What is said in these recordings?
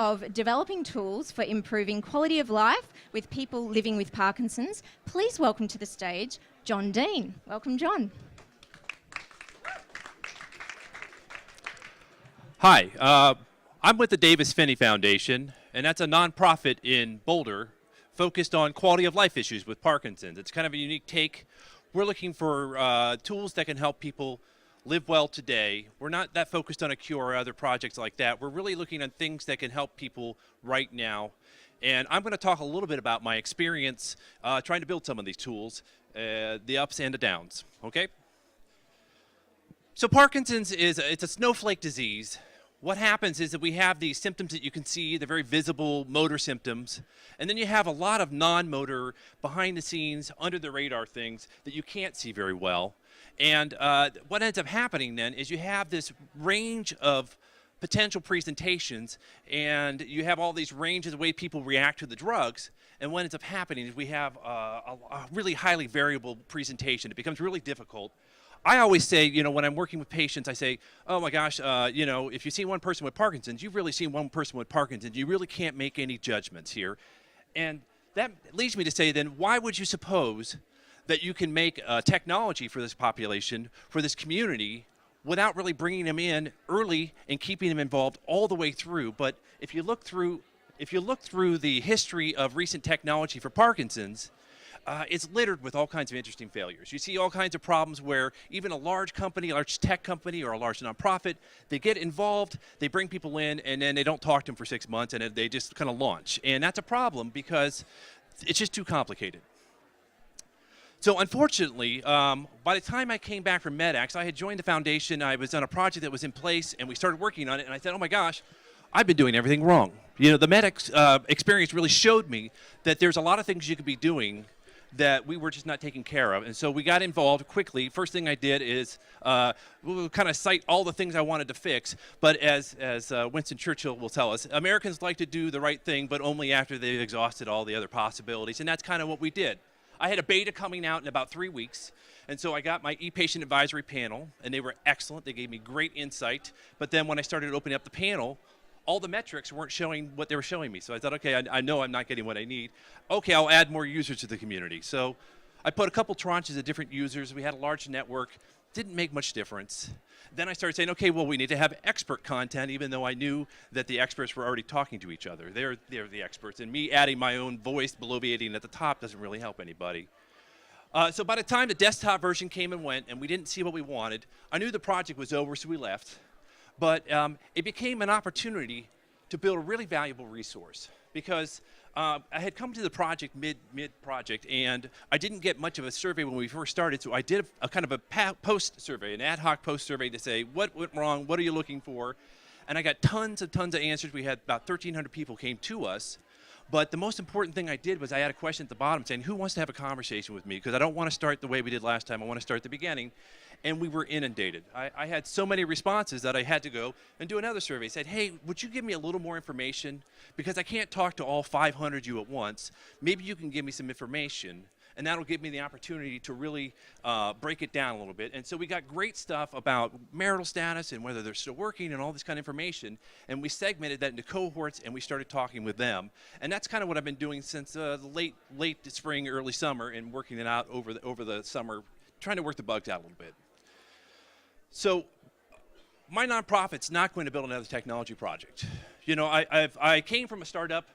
of developing tools for improving quality of life with people living with Parkinson's. Please welcome to the stage John Dean. Welcome, John. Hi, I'm with the Davis Phinney Foundation, and that's a nonprofit in Boulder focused on quality of life issues with Parkinson's. It's kind of a unique take. We're looking for tools that can help people live well today. We're not that focused on a cure or other projects like that. We're really looking at things that can help people right now. And I'm going to talk a little bit about my experience trying to build some of these tools, the ups and the downs, okay? So Parkinson's it's a snowflake disease. What happens is that we have these symptoms that you can see, the very visible motor symptoms, and then you have a lot of non-motor, behind the scenes, under the radar things that you can't see very well. And what ends up happening then is you have this range of potential presentations, and you have all these ranges of the way people react to the drugs. And what ends up happening is we have a really highly variable presentation. It becomes really difficult. I always say, you know, when I'm working with patients, I say, oh my gosh, you know, if you see one person with Parkinson's, you've really seen one person with Parkinson's. You really can't make any judgments here. And that leads me to say, then, why would you suppose that you can make technology for this population, for this community, without really bringing them in early and keeping them involved all the way through? But if you look through the history of recent technology for Parkinson's, it's littered with all kinds of interesting failures. You see all kinds of problems where even a large company, a large tech company, or a large nonprofit, they get involved, they bring people in, and then they don't talk to them for 6 months, and they just kind of launch. And that's a problem because it's just too complicated. So unfortunately, by the time I came back from MEDAX, I had joined the foundation, I was on a project that was in place, and we started working on it, and I said, oh my gosh, I've been doing everything wrong. You know, the MEDAX experience really showed me that there's a lot of things you could be doing that we were just not taking care of. And so we got involved quickly. First thing I did is we'll kind of cite all the things I wanted to fix. But as Winston Churchill will tell us, Americans like to do the right thing, but only after they've exhausted all the other possibilities. And that's kind of what we did. I had a beta coming out in about 3 weeks. And so I got my e-patient advisory panel, and they were excellent. They gave me great insight. But then when I started opening up the panel, all the metrics weren't showing what they were showing me. So I thought, okay, I know I'm not getting what I need. Okay, I'll add more users to the community. So I put a couple tranches of different users. We had a large network. Didn't make much difference. Then I started saying, okay, well, we need to have expert content, even though I knew that the experts were already talking to each other. They're the experts. And me adding my own voice, bloviating at the top, doesn't really help anybody. So by the time the desktop version came and went, and we didn't see what we wanted, I knew the project was over, so we left. But it became an opportunity to build a really valuable resource because I had come to the project mid-project, and I didn't get much of a survey when we first started, so I did a kind of a post survey, an ad hoc post survey to say, what went wrong, what are you looking for? And I got tons of answers. We had about 1,300 people came to us. But the most important thing I did was I had a question at the bottom saying, who wants to have a conversation with me? Because I don't want to start the way we did last time. I want to start at the beginning. And we were inundated. I had so many responses that I had to go and do another survey. I said, hey, would you give me a little more information? Because I can't talk to all 500 of you at once. Maybe you can give me some information. And that'll give me the opportunity to really break it down a little bit. And so we got great stuff about marital status and whether they're still working and all this kind of information. And we segmented that into cohorts, and we started talking with them. And that's kind of what I've been doing since the late spring, early summer, and working it out over the summer, trying to work the bugs out a little bit. So my nonprofit's not going to build another technology project. You know, I came from a startup.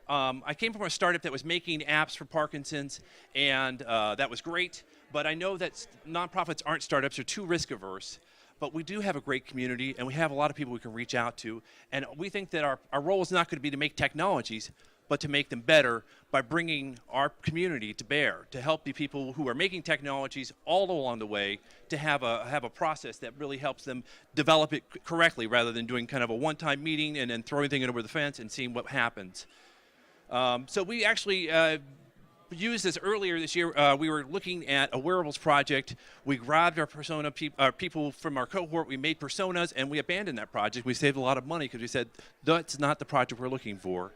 I came from a startup that was making apps for Parkinson's, and that was great. But I know that nonprofits aren't startups; they're too risk averse. But we do have a great community, and we have a lot of people we can reach out to. And we think that our role is not going to be to make technologies, but to make them better by bringing our community to bear, to help the people who are making technologies all along the way to have a process that really helps them develop it correctly, rather than doing kind of a one-time meeting and then throwing things over the fence and seeing what happens. So we actually used this earlier this year. We were looking at a wearables project. We grabbed our people from our cohort. We made personas, and we abandoned that project. We saved a lot of money because we said, that's not the project we're looking for.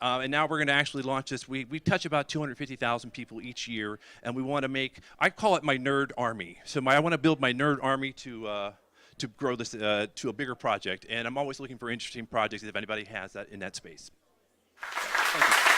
And now we're going to actually launch this. We touch about 250,000 people each year, and we want to make, I call it my nerd army. So I want to build my nerd army to to grow this to a bigger project. And I'm always looking for interesting projects if anybody has that in that space. Thank you.